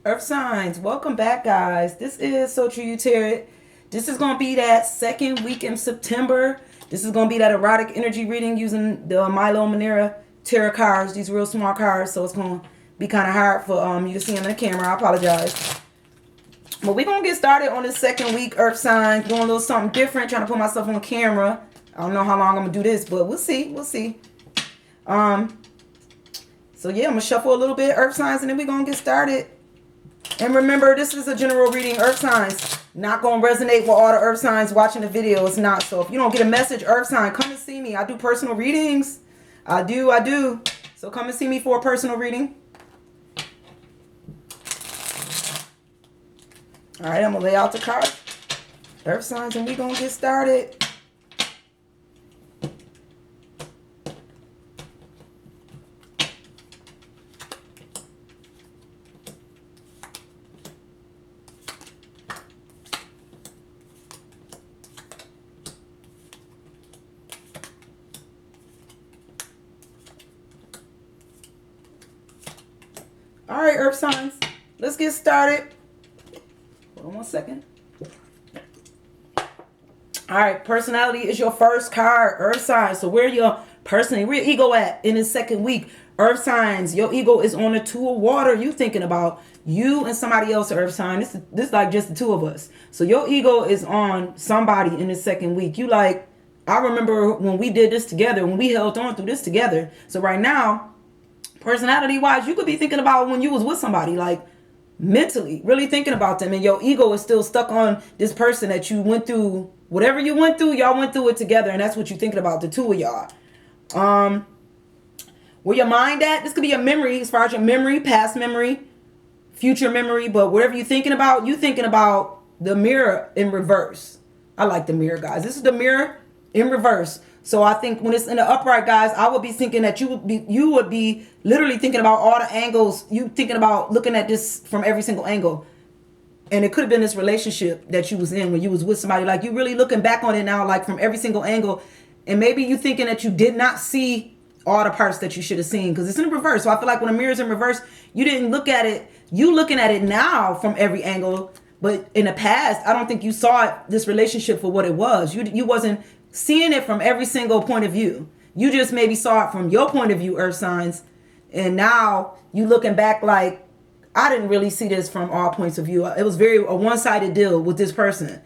Earth signs, welcome back, guys. This is So True You Tarot. This is going to be that second week in September. This is going to be that erotic energy reading using the Milo Manera tarot cards, these real small cards. So it's going to be kind of hard for you to see on the camera. I apologize. But we're going to get started on this second week, Earth signs. Doing a little something different, trying to put myself on camera. I don't know how long I'm going to do this, but we'll see. We'll see. So yeah, I'm going to shuffle a little bit, Earth signs, and then we're going to get started. And remember, this is a general reading, Earth signs. Not going to resonate with all the Earth signs watching the video. It's not. So if you don't get a message, Earth sign, come and see me. I do personal readings. I do. So come and see me for a personal reading. All right, I'm going to lay out the card, Earth signs, and we're going to get started. All right, Earth signs, let's get started. Hold on one second. All right, personality is your first card, Earth signs. So where your ego at in this second week? Earth signs, your ego is on the two of water. You thinking about you and somebody else, Earth sign. This is like just the two of us. So your ego is on somebody in this second week. You like, I remember when we did this together, when we held on through this together. So right now, personality wise, you could be thinking about when you was with somebody, like mentally really thinking about them, and your ego is still stuck on this person that you went through. Whatever you went through, y'all went through it together, and that's what you're thinking about, the two of y'all. Where your mind at? This could be a memory, as far as your memory, past memory, future memory, but whatever you're thinking about, you thinking about the mirror in reverse. I like the mirror, guys. This is the mirror in reverse. So I think when it's in the upright, guys, I would be thinking that you would be literally thinking about all the angles. You thinking about looking at this from every single angle. And it could have been this relationship that you was in when you was with somebody. Like, you really looking back on it now, like from every single angle. And maybe you thinking that you did not see all the parts that you should have seen, because it's in reverse. So I feel like when a mirror's in reverse, you didn't look at it. You looking at it now from every angle. But in the past, I don't think you saw it, this relationship, for what it was. You wasn't seeing it from every single point of view. You just maybe saw it from your point of view, Earth signs. And now you looking back like, I didn't really see this from all points of view. It was a one-sided deal with this person.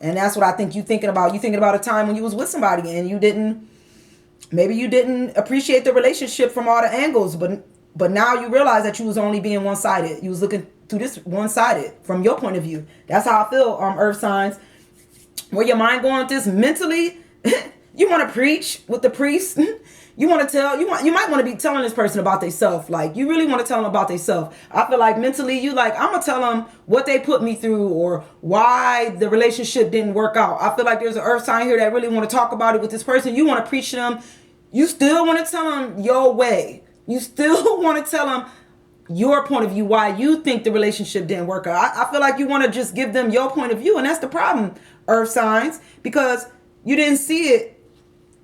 And that's what I think you thinking about. You thinking about a time when you was with somebody and maybe you didn't appreciate the relationship from all the angles, but now you realize that you was only being one-sided. You was looking through this one-sided from your point of view. That's how I feel, Earth signs. Where your mind going with this mentally, you want to preach with the priest. You want to tell, you might want to be telling this person about themselves. Like, you really want to tell them about themselves. I feel like mentally, you like, I'm going to tell them what they put me through or why the relationship didn't work out. I feel like there's an Earth sign here that really want to talk about it with this person. You want to preach to them. You still want to tell them your way. You still want to tell them your point of view, why you think the relationship didn't work out. I feel like you want to just give them your point of view, and that's the problem, Earth signs, because you didn't see it.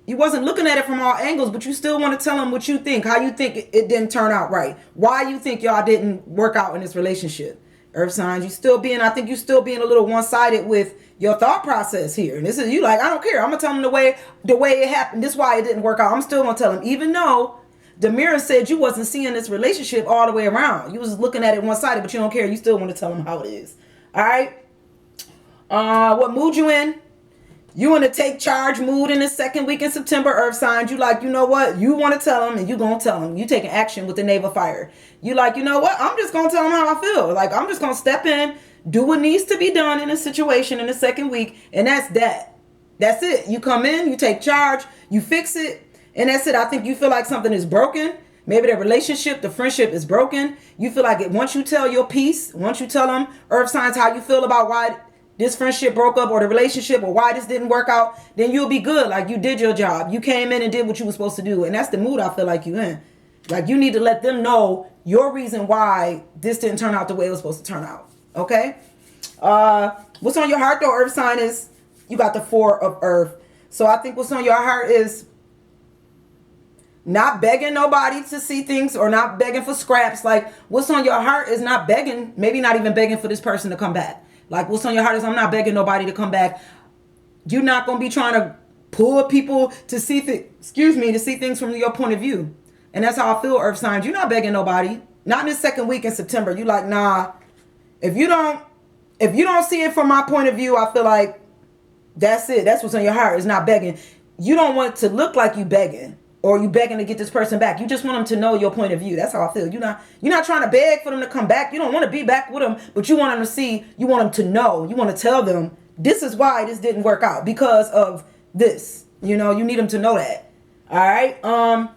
You wasn't looking at it from all angles, but you still want to tell them what you think, how you think it didn't turn out right, why you think y'all didn't work out in this relationship. Earth signs, I think you still being a little one-sided with your thought process here. And this is you like, I don't care. I'm gonna tell them the way it happened. This is why it didn't work out. I'm still gonna tell them, even though the mirror said you wasn't seeing this relationship all the way around. You was looking at it one-sided, but you don't care. You still want to tell them how it is. All right. What mood you in? You in a take charge mood in the second week in September, Earth signs. You like, you know what? You want to tell them, and you going to tell them. You taking action with the Knave of Fire. You like, you know what? I'm just going to tell them how I feel. Like, I'm just going to step in, do what needs to be done in a situation in the second week, and that's that. That's it. You come in, you take charge, you fix it, and that's it. I think you feel like something is broken. Maybe the relationship, the friendship is broken. You feel like once you tell your piece, once you tell them, Earth signs, how you feel about why this friendship broke up or the relationship or why this didn't work out, then you'll be good. Like, you did your job. You came in and did what you were supposed to do. And that's the mood I feel like you in. Like, you need to let them know your reason why this didn't turn out the way it was supposed to turn out. Okay? What's on your heart though, Earth sign, is you got the Four of Earth. So I think what's on your heart is not begging nobody to see things or not begging for scraps. Like what's on your heart is not begging, maybe not even begging for this person to come back. Like what's on your heart is I'm not begging nobody to come back. You're not going to be trying to pull people to see to see things from your point of view. And that's how I feel, earth signs. You're not begging nobody. Not in this second week in September. You like, nah, if you don't see it from my point of view, I feel like that's it. That's what's on your heart. It's not begging. You don't want it to look like you begging or you begging to get this person back. You just want them to know your point of view. That's how I feel. You're not trying to beg for them to come back. You don't want to be back with them, but you want them to see, you want them to know, you want to tell them this is why this didn't work out because of this. You need them to know that. All right.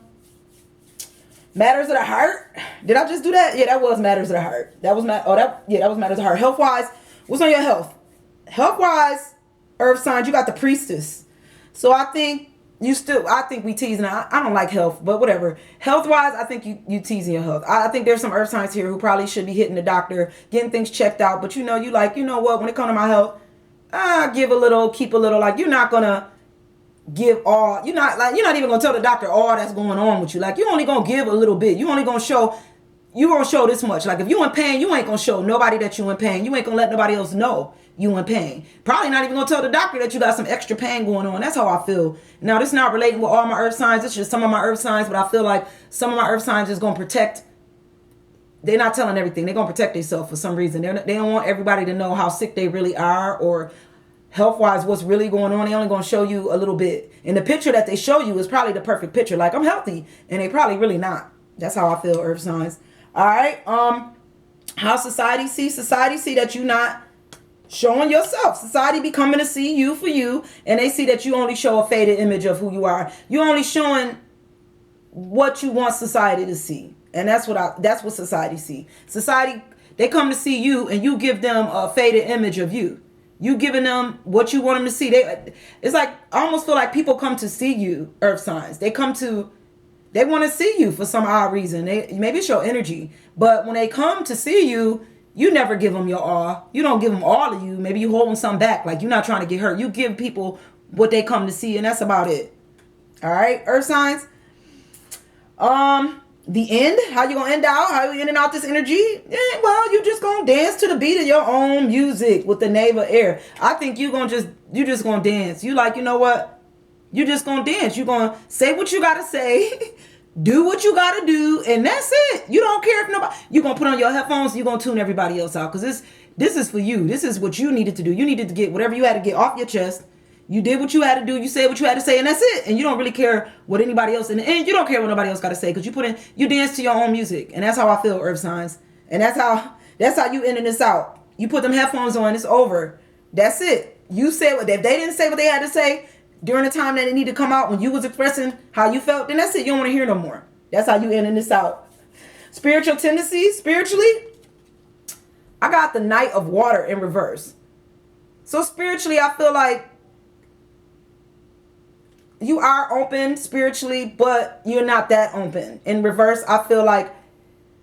Matters of the heart. Did I just do that? Yeah, that was matters of the heart. That was that was matters of the heart. Health wise, what's on your health? Health wise, earth signs, you got the priestess. So I think we teasing. I don't like health, but whatever. Health wise, I think you teasing your health. I think there's some earth signs here who probably should be hitting the doctor, getting things checked out. But you know what? When it comes to my health, give a little, keep a little. Like you're not gonna give all. You're not even gonna tell the doctor all that's going on with you. Like you're only gonna give a little bit. You only gonna show. You gonna show this much. Like if you in pain, you ain't gonna show nobody that you in pain. You ain't gonna let nobody else know you in pain. Probably not even gonna tell the doctor that you got some extra pain going on. That's how I feel. Now this is not relating with all my earth signs. It's just some of my earth signs, but I feel like some of my earth signs is gonna protect. They're not telling everything. They're gonna protect themselves for some reason. They don't want everybody to know how sick they really are or health wise what's really going on. They only gonna show you a little bit. And the picture that they show you is probably the perfect picture. Like I'm healthy, and they probably really not. That's how I feel, earth signs. All right. How society see that you not showing yourself. Society be coming to see you for you, and they see that you only show a faded image of who you are. You're only showing what you want society to see, and that's what society see. Society, they come to see you, and you give them a faded image of you. You giving them what you want them to see. It's like I almost feel like people come to see you, earth signs. They want to see you for some odd reason. Maybe it's your energy. But when they come to see you, you never give them your all. You don't give them all of you. Maybe you holding some back. Like you're not trying to get hurt. You give people what they come to see, and that's about it. All right, earth signs. The end. How you gonna end out? How you ending out this energy? Well, you just gonna dance to the beat of your own music with the navel air. I think you just gonna dance. You like, you know what? You just gonna dance. You gonna say what you gotta say, do what you gotta do, and that's it. You don't care if nobody. You gonna put on your headphones. You gonna tune everybody else out because this is for you. This is what you needed to do. You needed to get whatever you had to get off your chest. You did what you had to do. You said what you had to say, and that's it. And you don't really care what anybody else. And you don't care what nobody else got to say because you dance to your own music, and that's how I feel, earth signs. And that's how you ending this out. You put them headphones on. It's over. That's it. You said what if they didn't say what they had to say during the time that it needed to come out when you was expressing how you felt, then that's it. You don't want to hear no more. That's how you ending this out. Spiritual tendencies. Spiritually, I got the Knight of Water in reverse. So spiritually, I feel like you are open spiritually, but you're not that open. In reverse, I feel like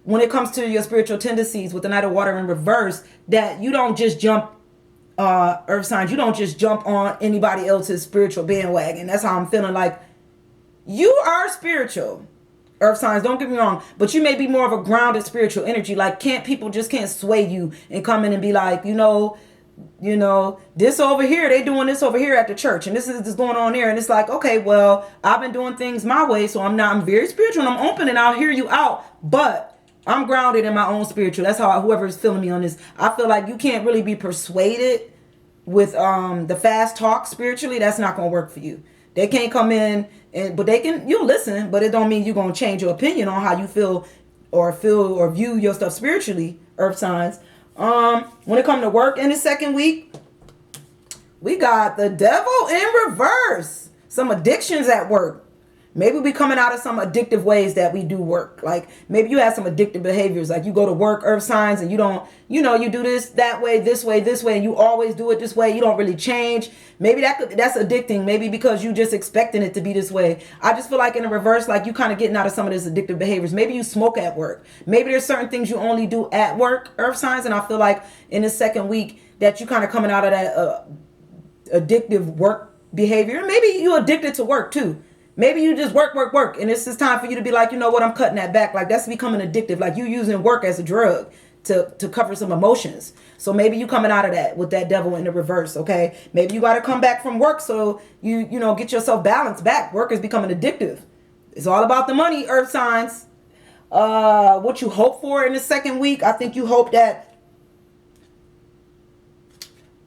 when it comes to your spiritual tendencies with the Knight of Water in reverse, that you don't just jump, earth signs, you don't just jump on anybody else's spiritual bandwagon. That's how I'm feeling. Like you are spiritual, earth signs, don't get me wrong, but you may be more of a grounded spiritual energy. Like people just can't sway you and come in and be like, this over here, they doing this over here at the church, and this is going on there, and it's like, okay, well, I've been doing things my way, so I'm very spiritual, and I'm open, and I'll hear you out, but I'm grounded in my own spiritual. That's how whoever is feeling me on this, I feel like you can't really be persuaded with the fast talk spiritually. That's not gonna work for you. They can't come in but you'll listen, but it don't mean you're gonna change your opinion on how you feel or view your stuff spiritually, earth signs. When it comes to work in the second week, we got the devil in reverse. Some addictions at work. Maybe we coming out of some addictive ways that we do work. Like maybe you have some addictive behaviors. Like you go to work, earth signs, and you don't, you do this, that way, this way, and you always do it this way. You don't really change. Maybe that's addicting. Maybe because you just expecting it to be this way. I just feel like in the reverse, like you kind of getting out of some of these addictive behaviors. Maybe you smoke at work. Maybe there's certain things you only do at work, earth signs. And I feel like in the second week that you kind of coming out of that addictive work behavior. Maybe you addicted to work too. Maybe you just work, work, work, and it's just time for you to be like, you know what, I'm cutting that back. Like, that's becoming addictive. Like, you using work as a drug to cover some emotions. So maybe you coming out of that with that devil in the reverse, okay? Maybe you got to come back from work so you know, get yourself balanced back. Work is becoming addictive. It's all about the money, earth signs. What you hope for in the second week, I think you hope that,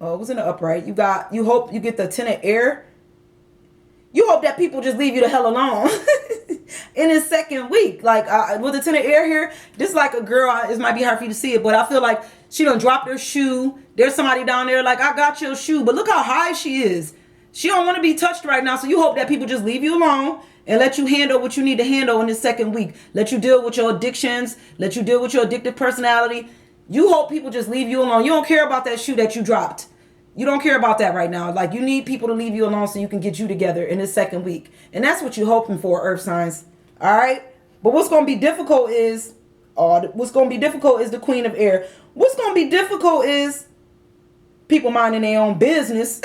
it was in the upright. You hope you get the 10 of air. You hope that people just leave you the hell alone in this second week. Like, with the 10 of air here, this is like a girl, it might be hard for you to see it, but I feel like she done dropped her shoe. There's somebody down there like, I got your shoe, but look how high she is. She don't want to be touched right now. So you hope that people just leave you alone and let you handle what you need to handle in this second week. Let you deal with your addictions. Let you deal with your addictive personality. You hope people just leave you alone. You don't care about that shoe that you dropped. You don't care about that right now. Like, you need people to leave you alone so you can get you together in this second week. And that's what you're hoping for, earth signs. All right? But what's going to be difficult is, the queen of air. What's going to be difficult is people minding their own business.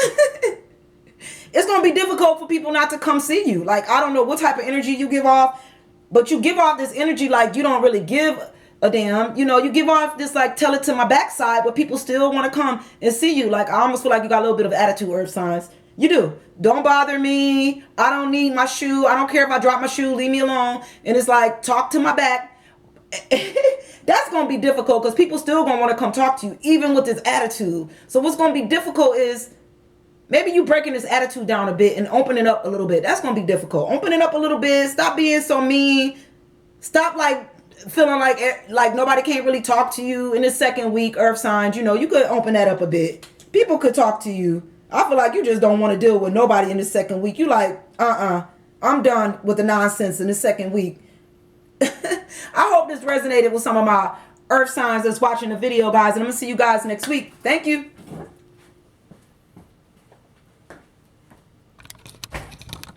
It's going to be difficult for people not to come see you. Like, I don't know what type of energy you give off, but you give off this energy like you don't really give a damn. You know, you give off this like, tell it to my backside, but people still want to come and see you. Like, I almost feel like you got a little bit of attitude, earth signs. You do. Don't bother me. I don't need my shoe. I don't care if I drop my shoe. Leave me alone. And it's like, talk to my back. That's going to be difficult because people still going to want to come talk to you, even with this attitude. So what's going to be difficult is maybe you breaking this attitude down a bit and opening up a little bit. That's going to be difficult. Opening up a little bit. Stop being so mean. Stop like feeling like nobody can't really talk to you in the second week, earth signs. You know, you could open that up a bit. People could talk to you. I feel like you just don't want to deal with nobody in the second week. You like, I'm done with the nonsense in the second week. I hope this resonated with some of my earth signs that's watching the video, guys. And I'm going to see you guys next week. Thank you.